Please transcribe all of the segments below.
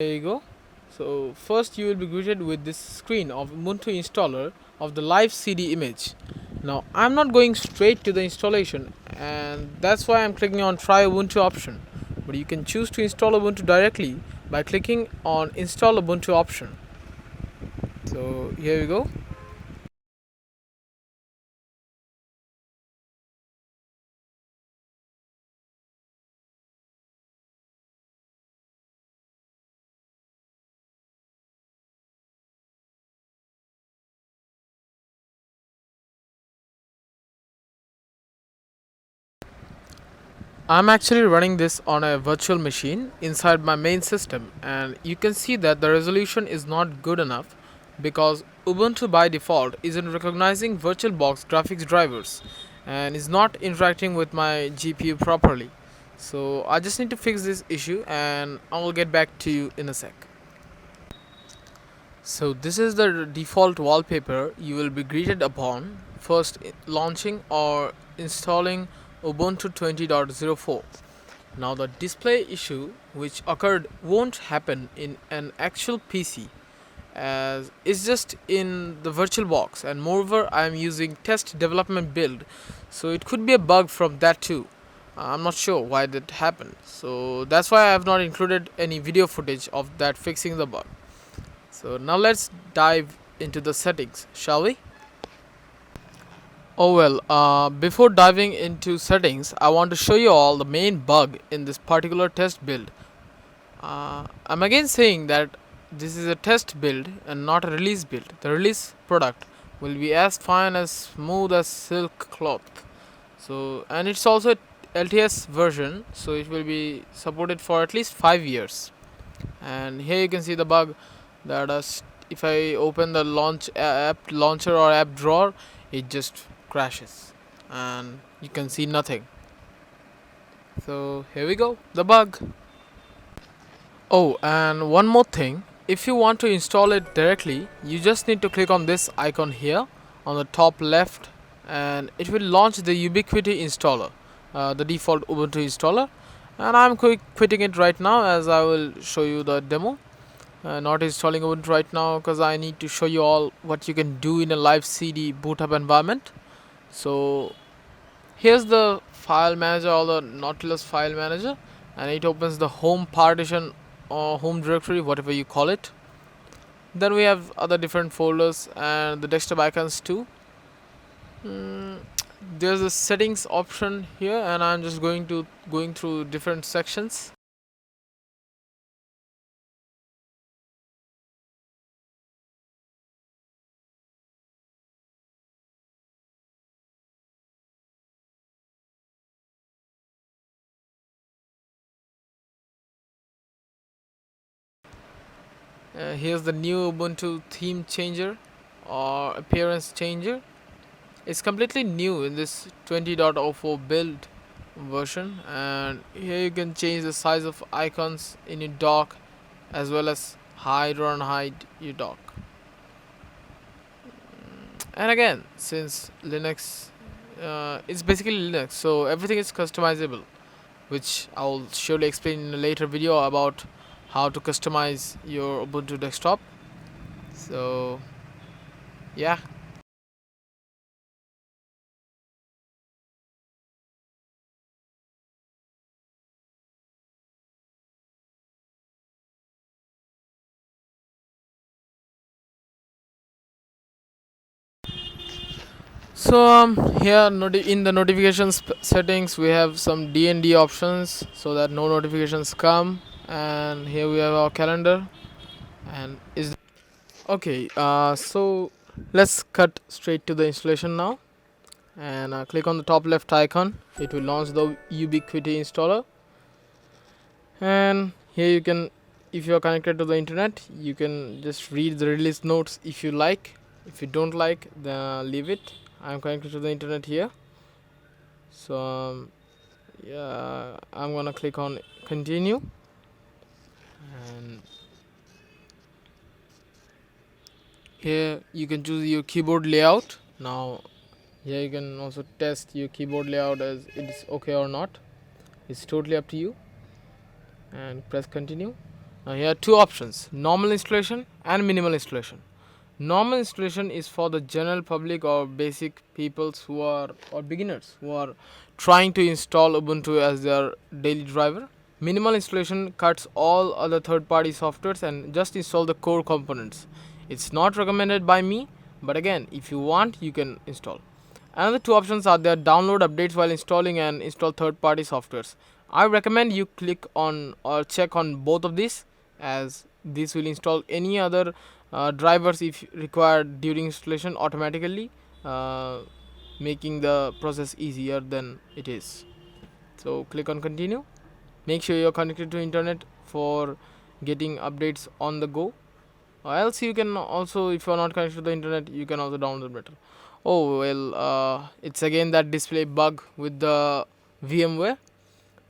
There you go. So first you will be greeted with this screen of Ubuntu installer of the live CD image. Now I'm not going straight to the installation, and that's why I'm clicking on try Ubuntu option. But you can choose to install Ubuntu directly by clicking on install Ubuntu option. So here we go. I'm actually running this on a virtual machine inside my main system, and you can see that the resolution is not good enough because Ubuntu by default isn't recognizing VirtualBox graphics drivers and is not interacting with my GPU properly. So I just need to fix this issue and I will get back to you in a sec. So this is the default wallpaper you will be greeted upon first launching or installing Ubuntu 20.04. Now the display issue which occurred won't happen in an actual PC as it's just in the VirtualBox, and moreover I am using test development build, so it could be a bug from that too. I'm not sure why that happened, so that's why I have not included any video footage of that fixing the bug. So now let's dive into the settings, shall we? Oh well, before diving into settings, I want to show you all the main bug in this particular test build. I'm again saying that this is a test build and not a release build. The release product will be as fine as smooth as silk cloth. So, and it's also a LTS version, so it will be supported for at least 5 years. And here you can see the bug that if I open the launch app launcher or app drawer, it just crashes and you can see nothing. So here we go, the bug. Oh, and one more thing, if you want to install it directly, you just need to click on this icon here on the top left, and it will launch the Ubiquiti installer, the default Ubuntu installer. And I'm quitting it right now as I will show you the demo. Not installing Ubuntu right now because I need to show you all what you can do in a live CD boot up environment. So here's the file manager or the Nautilus file manager, and it opens the home partition or home directory, whatever you call it. Then we have other different folders and the desktop icons too. There's a settings option here, and I'm just going through different sections. Here's the new Ubuntu theme changer or appearance changer. It's completely new in this 20.04 build version, and here you can change the size of icons in your dock as well as hide or unhide your dock. And again, since Linux, it's basically Linux, so everything is customizable, which I'll surely explain in a later video about how to customize your Ubuntu desktop. So yeah. So here in the notifications settings we have some D&D options so that no notifications come, and here we have our calendar. And is okay. So let's cut straight to the installation now, and click on the top left icon. It will launch the Ubiquiti installer, and here you can, if you are connected to the internet, you can just read the release notes if you like. If you don't like, then leave it. I'm connected to the internet here, so yeah, I'm gonna click on continue, and here you can choose your keyboard layout. Now here you can also test your keyboard layout as it is okay or not. It's totally up to you, and press continue. Now here are two options: normal installation and minimal installation. Normal installation is for the general public or basic peoples who are or beginners who are trying to install Ubuntu as their daily driver. Minimal installation cuts all other third-party softwares and just install the core components. It's not recommended by me, but again, if you want, you can install. Another two options are there: download updates while installing and install third-party softwares. I recommend you click on or check on both of these, as this will install any other drivers if required during installation automatically, making the process easier than it is. So click on continue. Make sure you're connected to internet for getting updates on the go, or else you can also, if you're not connected to the internet, you can also download better. Oh well, it's again that display bug with the VMware,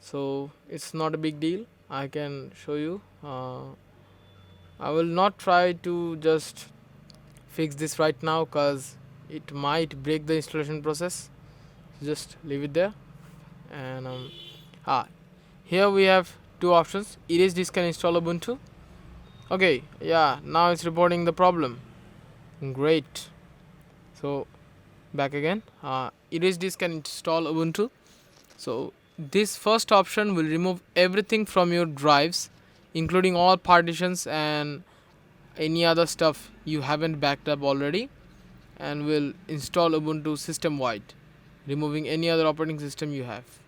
so it's not a big deal. I can show you. I will not try to just fix this right now because it might break the installation process. Just leave it there. And here we have two options: erase disk and install Ubuntu. Okay, yeah, now it's reporting the problem. Great. So back again, erase disk and install Ubuntu. So this first option will remove everything from your drives, including all partitions and any other stuff you haven't backed up already, and will install Ubuntu system wide, removing any other operating system you have.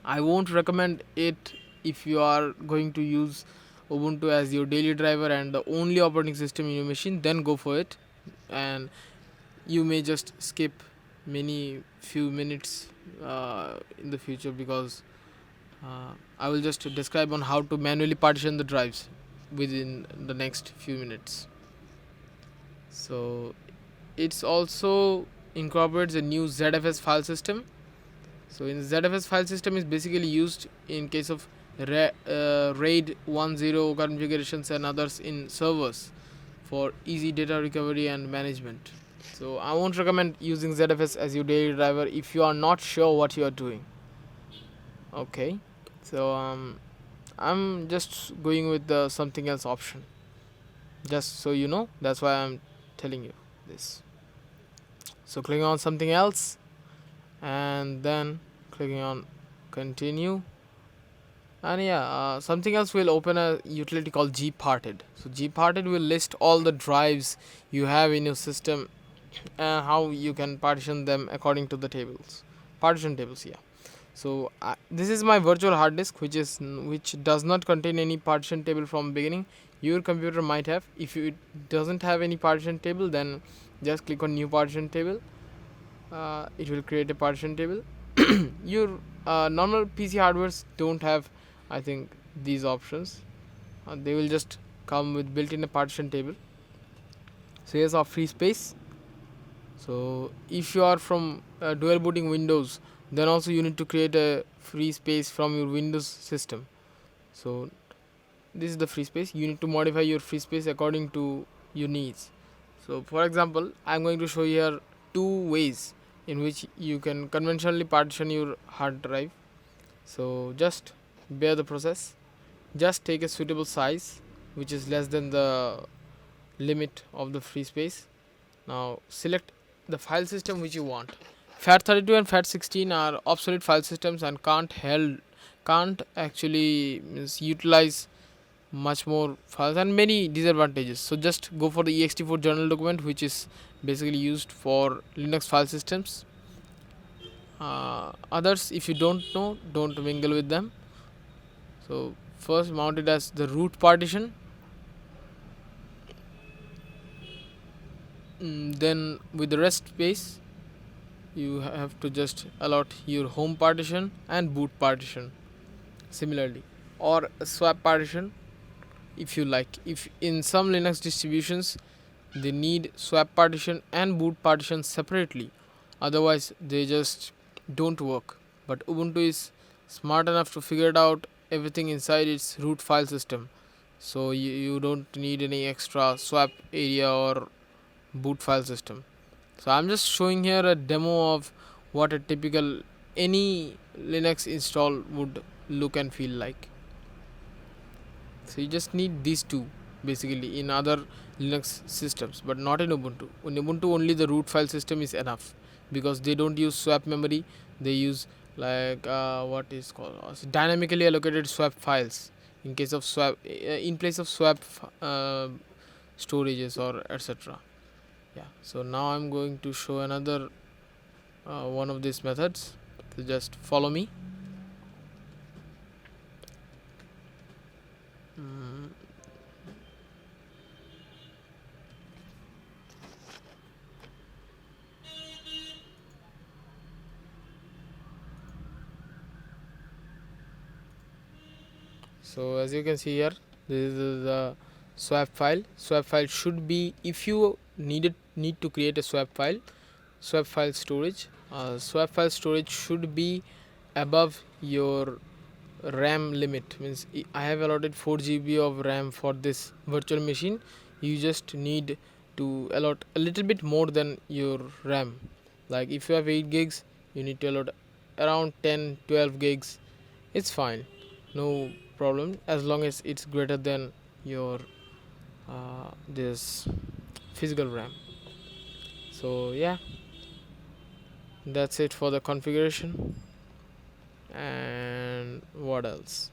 I won't recommend it if you are going to use Ubuntu as your daily driver and the only operating system in your machine. Then go for it, and you may just skip many few minutes in the future, because I will just describe on how to manually partition the drives within the next few minutes. So it's also incorporates a new ZFS file system. So in ZFS file system is basically used in case of RAID 10 configurations and others in servers for easy data recovery and management. So I won't recommend using ZFS as your daily driver if you are not sure what you are doing. Okay, so I'm just going with the something else option, just so you know. That's why I'm telling you this. So clicking on something else and then clicking on continue, and something else will open a utility called gparted. So gparted will list all the drives you have in your system and how you can partition them according to the partition tables. So this is my virtual hard disk, which does not contain any partition table from beginning. Your computer might have. If it doesn't have any partition table, then just click on new partition table. It will create a partition table. Your normal PC hardwares don't have, I think, these options. They will just come with built-in a partition table. So here's our free space. So if you are from dual booting Windows, then also you need to create a free space from your Windows system. So this is the free space. You need to modify your free space according to your needs. So for example, I'm going to show you here two ways in which you can conventionally partition your hard drive. So just bear the process. Just take a suitable size which is less than the limit of the free space. Now select the file system which you want. FAT32 and FAT16 are obsolete file systems and can't actually utilize much more files and many disadvantages. So just go for the ext4 journal document, which is basically used for Linux file systems. Others, if you don't know, don't mingle with them. So first mount it as the root partition, then with the rest space you have to just allot your home partition and boot partition similarly, or a swap partition if you like. If in some Linux distributions they need swap partition and boot partition separately, otherwise they just don't work. But Ubuntu is smart enough to figure it out everything inside its root file system, so you don't need any extra swap area or boot file system. So I'm just showing here a demo of what a typical any Linux install would look and feel like. So you just need these two basically in other Linux systems, but not in Ubuntu. In Ubuntu, only the root file system is enough because they don't use swap memory. They use like what is called dynamically allocated swap files in case of swap in place of swap storages or etc. Yeah. So now I'm going to show another one of these methods. So just follow me. So as you can see here, this is the swap file. Swap file should be, if you need to create a swap file storage. Swap file storage should be above your RAM limit. Means I have allotted 4 GB of RAM for this virtual machine. You just need to allot a little bit more than your RAM. Like if you have 8 gigs, you need to allot around 10-12 gigs. It's fine, no problem, as long as it's greater than your this physical RAM. So yeah, that's it for the configuration. And what else?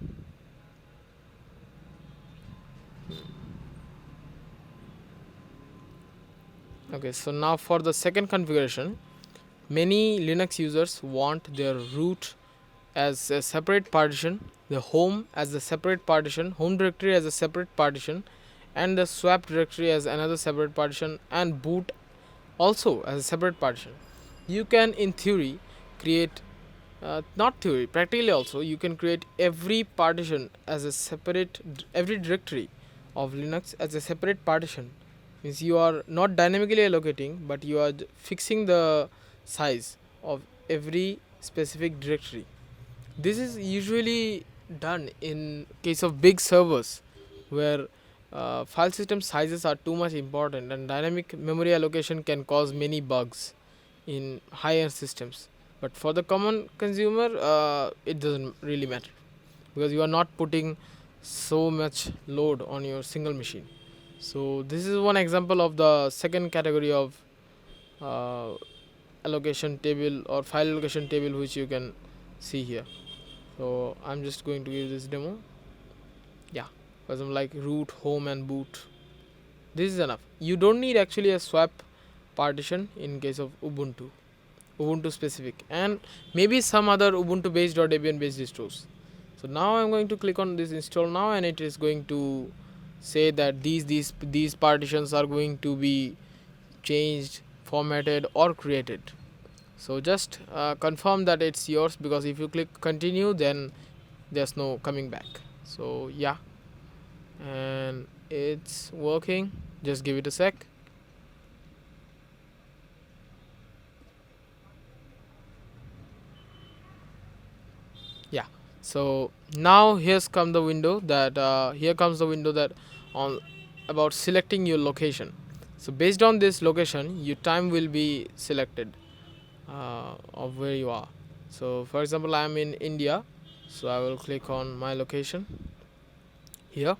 Okay, so now for the second configuration, many Linux users want their root as a separate partition, the home as a separate partition, home directory as a separate partition, and the swap directory as another separate partition, and boot also as a separate partition. You can in theory create not theory, practically also you can create every partition as a separate, every directory of Linux as a separate partition. Means you are not dynamically allocating, but you are fixing the size of every specific directory. This is usually done in case of big servers where file system sizes are too much important, and dynamic memory allocation can cause many bugs in higher systems. But for the common consumer, it doesn't really matter because you are not putting so much load on your single machine. So this is one example of the second category of allocation table or file allocation table which you can see here. So I'm just going to give this demo. Yeah, for example, like root, home, and boot. This is enough. You don't need actually a swap partition in case of Ubuntu specific, and maybe some other Ubuntu based or Debian based distros. So now I'm going to click on this install now, and it is going to say that these partitions are going to be changed, formatted, or created. So just confirm that it's yours, because if you click continue, then there's no coming back. So yeah, and it's working. Just give it a sec. Yeah, so now here comes the window that on about selecting your location. So based on this location, your time will be selected of where you are. So for example, I am in India, so I will click on my location here.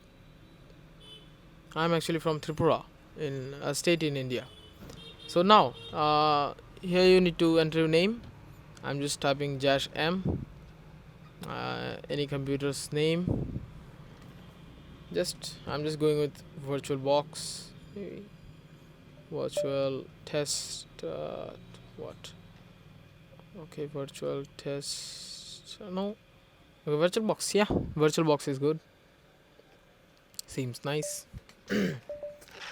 I am actually from Tripura, in a state in India. So now here you need to enter your name. I'm just typing -m, any computer's name. I'm just going with VirtualBox, virtual test what okay, virtual test, no, okay, VirtualBox. Yeah, VirtualBox is good, seems nice.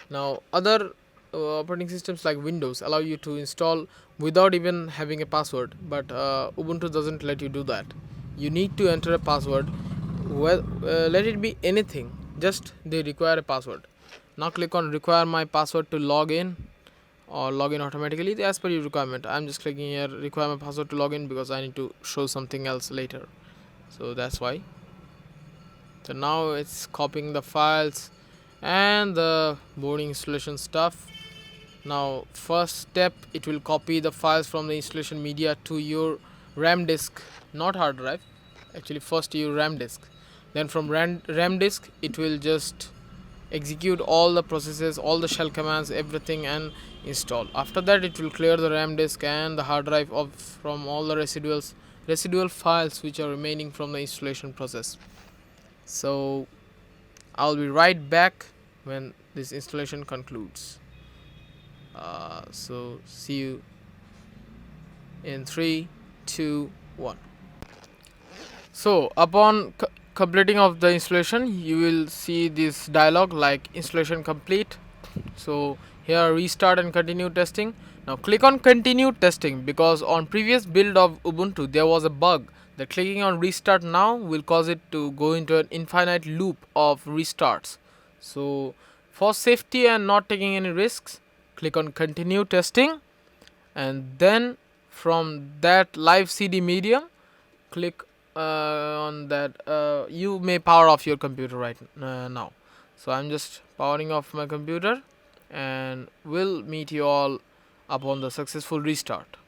Now other operating systems like Windows allow you to install without even having a password, but Ubuntu doesn't let you do that. You need to enter a password. Well, let it be anything, just they require a password. Now click on require my password to log in, or log in automatically as per your requirement. I'm just clicking here require my password to log in because I need to show something else later, so that's why. So now it's copying the files and the boarding installation stuff. Now first step, it will copy the files from the installation media to your RAM disk, not hard drive, actually first your RAM disk. Then from RAM disk it will just execute all the processes, all the shell commands, everything, and install. After that it will clear the RAM disk and the hard drive of from all the residual files which are remaining from the installation process. So I'll be right back when this installation concludes. So see you in 3, 2, 1. So upon completing of the installation, you will see this dialog like installation complete. So here restart and continue testing. Now click on continue testing, because on previous build of Ubuntu there was a bug that clicking on restart now will cause it to go into an infinite loop of restarts. So for safety and not taking any risks, click on continue testing, and then from that live CD medium, click on that. You may power off your computer right now. So I'm just powering off my computer, and we'll meet you all upon the successful restart.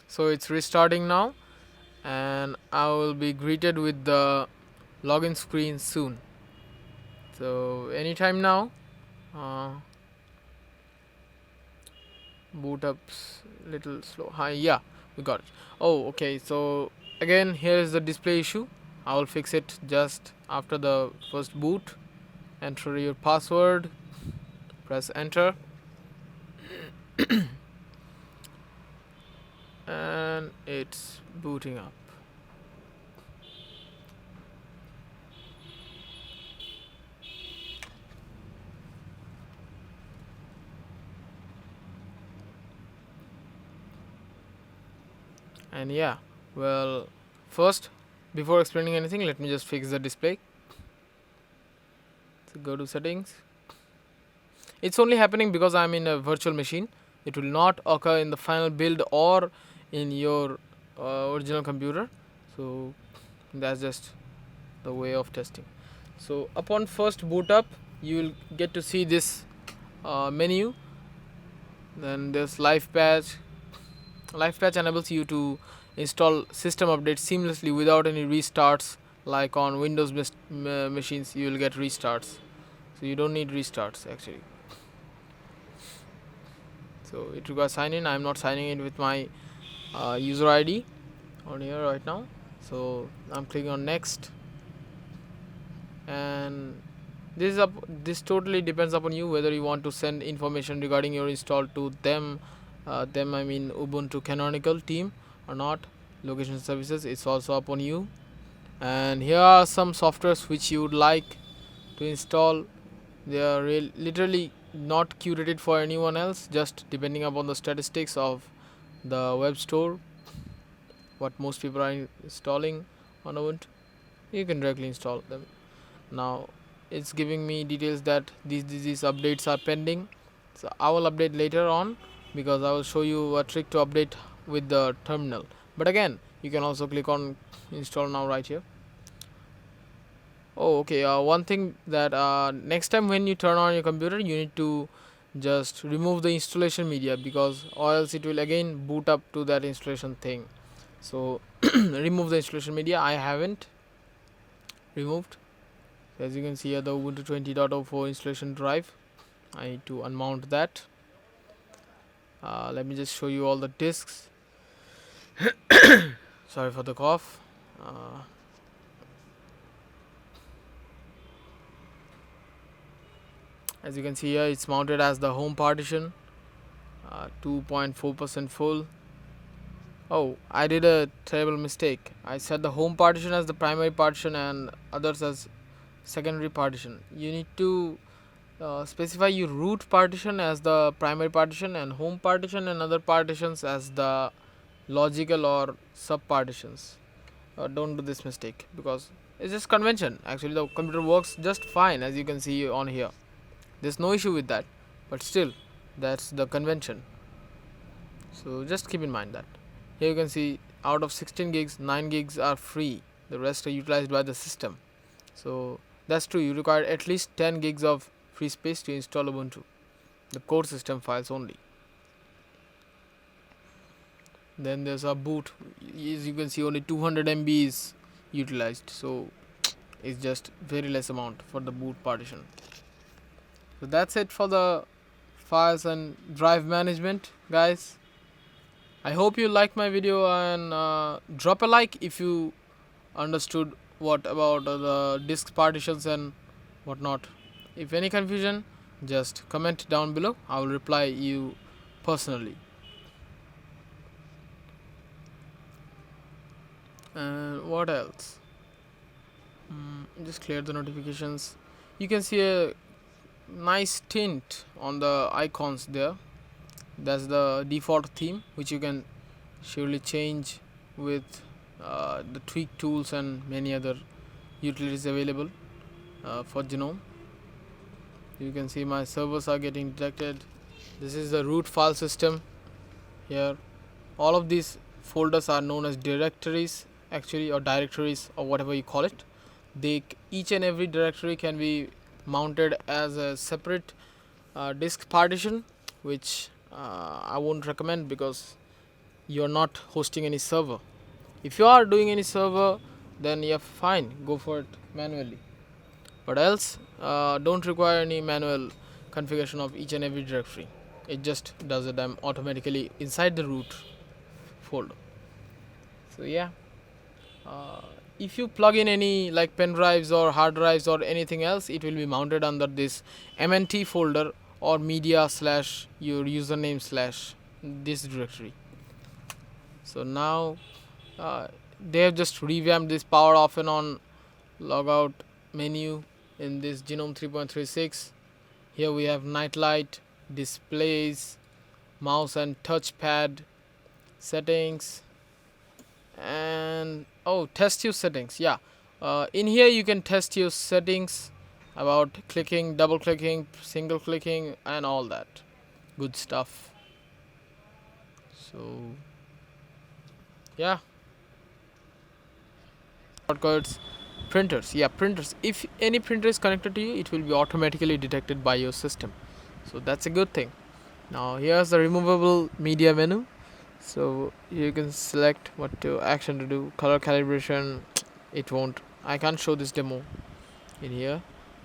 So it's restarting now, and I will be greeted with the login screen soon. So anytime now. Boot up's little slow. Hi, yeah, we got it. Oh, okay. So again, here is the display issue. I will fix it just after the first boot. Enter your password, press enter, and it's booting up. And yeah, well, first, before explaining anything, let me just fix the display. So go to settings. It's only happening because I'm in a virtual machine. It will not occur in the final build or in your original computer. So that's just the way of testing. So upon first boot up, you will get to see this menu. Then there's live patch. Live patch enables you to install system updates seamlessly without any restarts. Like on Windows machines, you will get restarts. So you don't need restarts actually. So it requires sign in. I'm not signing in with my user ID on here right now. So I'm clicking on next, and this totally depends upon you whether you want to send information regarding your install to them. I mean Ubuntu Canonical team or not. Location services, it's also upon you. And here are some softwares which you would like to install. They are literally not curated for anyone else, just depending upon the statistics of the web store, what most people are installing on Ubuntu. You can directly install them. Now it's giving me details that these updates are pending. So I will update later on, because I will show you a trick to update with the terminal. But again, you can also click on install now right here. Oh, okay. One thing that next time when you turn on your computer, you need to just remove the installation media, because or else it will again boot up to that installation thing. So remove the installation media. I haven't removed. As you can see here, the Ubuntu 20.04 installation drive. I need to unmount that. Let me just show you all the disks. Sorry for the cough. As you can see here, it's mounted as the home partition, 2.4% full. Oh, I did a terrible mistake. I set the home partition as the primary partition and others as secondary partition. You need to specify your root partition as the primary partition and home partition and other partitions as the logical or sub partitions. Don't do this mistake, because it's just convention. Actually the computer works just fine, as you can see on here. There's no issue with that, but still that's the convention. So just keep in mind that. Here you can see out of 16 gigs, 9 gigs are free, the rest are utilized by the system. So that's true, you require at least 10 gigs of free space to install Ubuntu, the core system files only. Then there's a boot. As you can see, only 200 MB is utilized, so it's just very less amount for the boot partition. So that's it for the files and drive management, guys. I hope you liked my video, and drop a like if you understood what about the disk partitions and whatnot. If any confusion, just comment down below. I will reply you personally. And what else? Just clear the notifications. You can see a nice tint on the icons there. That's the default theme, which you can surely change with the tweak tools and many other utilities available for GNOME. You can see my servers are getting detected. This is the root file system here. All of these folders are known as directories actually, or directories, or whatever you call it. Each and every directory can be mounted as a separate disk partition, which I won't recommend because you're not hosting any server. If you are doing any server, then you're fine, go for it manually, but else don't require any manual configuration of each and every directory. It just does it automatically inside the root folder. So yeah, if you plug in any like pen drives or hard drives or anything else, it will be mounted under this mnt folder or media slash your username slash this directory. So now they have just revamped this power off and on logout menu in this GNOME 3.36. Here we have nightlight, displays, mouse and touchpad settings, and test your settings. Yeah, in here you can test your settings about clicking, double clicking, single clicking, and all that good stuff. So yeah, shortcuts. Printers, yeah, printers. If any printer is connected to you, it will be automatically detected by your system, so that's a good thing. Now here's the removable media menu, so you can select what action to do. Color calibration, it won't, I can't show this demo in here.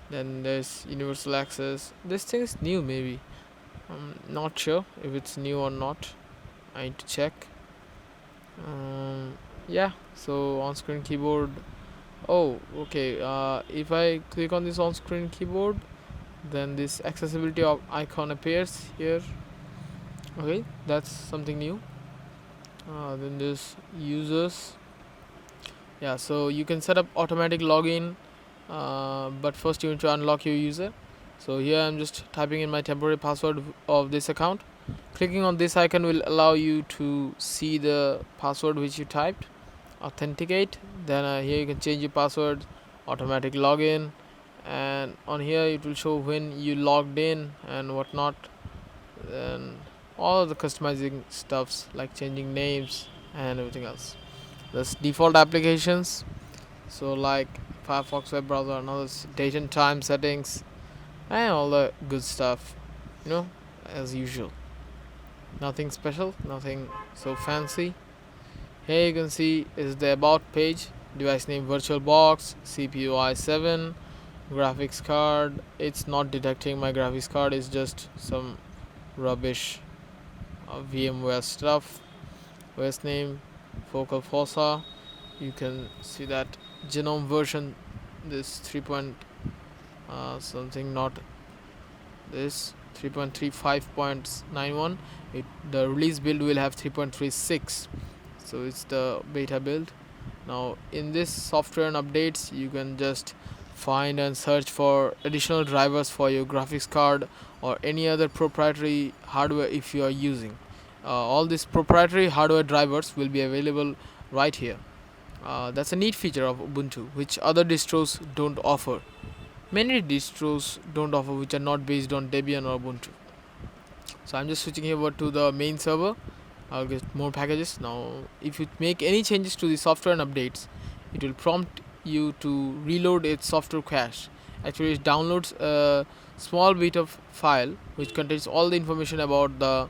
Then there's universal access. This thing is new, maybe, I'm not sure if it's new or not, I need to check. Yeah, so on-screen keyboard. Okay, if I click on this on-screen keyboard, then this accessibility icon appears here. Okay, that's something new. Then there's users. Yeah, so you can set up automatic login, but first you need to unlock your user. So here I'm just typing in my temporary password of this account. Clicking on this icon will allow you to see the password which you typed. Authenticate, then here you can change your password, automatic login, and on here it will show when you logged in and whatnot. Then all of the customizing stuffs like changing names and everything else. There's default applications, so like Firefox web browser and others, date and time settings, and all the good stuff, as usual. Nothing special, nothing so fancy. Here you can see is the about page, device name VirtualBox, CPU i7, graphics card. It's not detecting my graphics card, it's just some rubbish VMware stuff. OS name Focal Fossa. You can see that GNOME version, this 3. Something, not this 3.35.91. The release build will have 3.36, so it's the beta build. Now in this software and updates, you can just find and search for additional drivers for your graphics card or any other proprietary hardware if you are using. All these proprietary hardware drivers will be available right here. That's a neat feature of Ubuntu which other distros don't offer. Many distros don't offer, which are not based on Debian or Ubuntu. So I'm just switching over to the main server. I'll get more packages. Now if you make any changes to the software and updates, it will prompt you to reload its software cache. Actually it downloads a small bit of file which contains all the information about the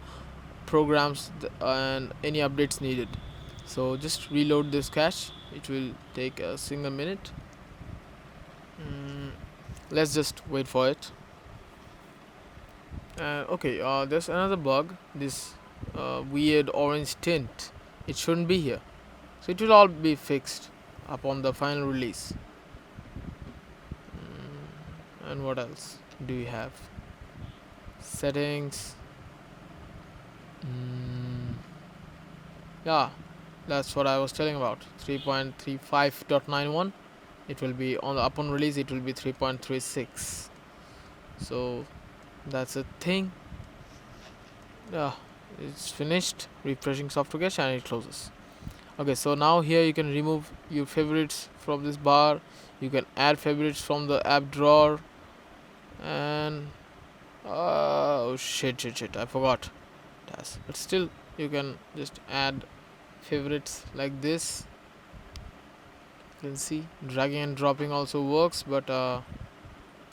programs and any updates needed. So just reload this cache. It will take a single minute. Let's just wait for it. Okay, there's another bug. This weird orange tint. It shouldn't be here. So it will all be fixed upon the final release. And what else do we have? Settings. Yeah, that's what I was telling about. 3.35.91. It will be on the upon release. It will be 3.36. So that's a thing. Yeah, it's finished. Refreshing software cache and it closes. Okay, so now here you can remove your favorites from this bar. You can add favorites from the app drawer. And oh shit, I forgot task. But still, you can just add favorites like this. You can see dragging and dropping also works, but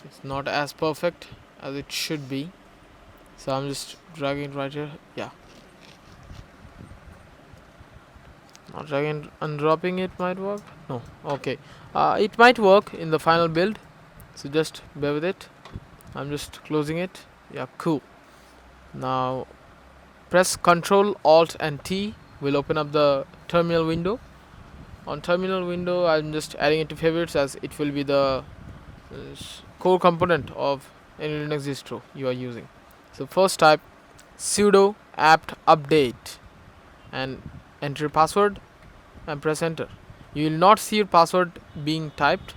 it's not as perfect as it should be. So I'm just dragging it right here. Yeah, not dragging and dropping it might work. No, okay. It might work in the final build. So just bear with it. I'm just closing it. Yeah, cool. Now press Ctrl Alt and T will open up the terminal window. On terminal window, I'm just adding it to favorites as it will be the core component of any Linux distro you are using. So first type sudo apt update and enter password and press enter. You will not see your password being typed,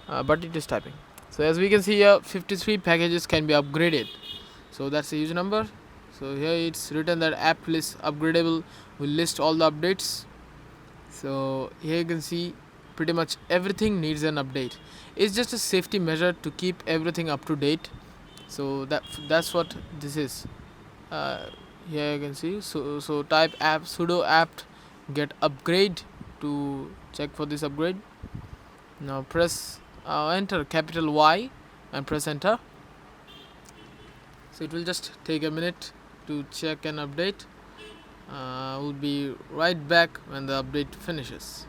but it is typing. So as we can see here, 53 packages can be upgraded. So that's the user number. So here it's written that app list upgradable will list all the updates. So here you can see pretty much everything needs an update. It's just a safety measure to keep everything up to date. So that's what this is. Here you can see. So type app sudo apt get upgrade to check for this upgrade. Now press enter capital Y and press enter. So it will just take a minute to check and update. We'll be right back when the update finishes.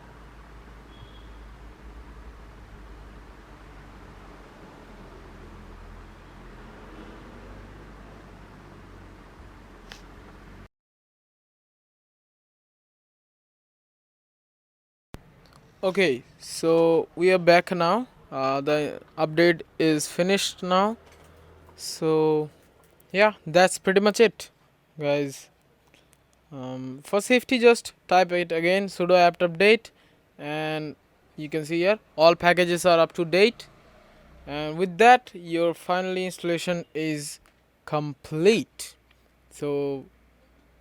Okay, so we are back now. The update is finished now. So yeah, that's pretty much it, guys. For safety, just type it again sudo apt update, and you can see here all packages are up to date. And with that, your final installation is complete. So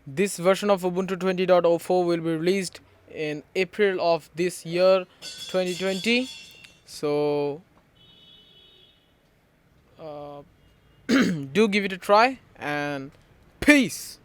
this version of Ubuntu 20.04 will be released in April of this year 2020. So do give it a try, and peace.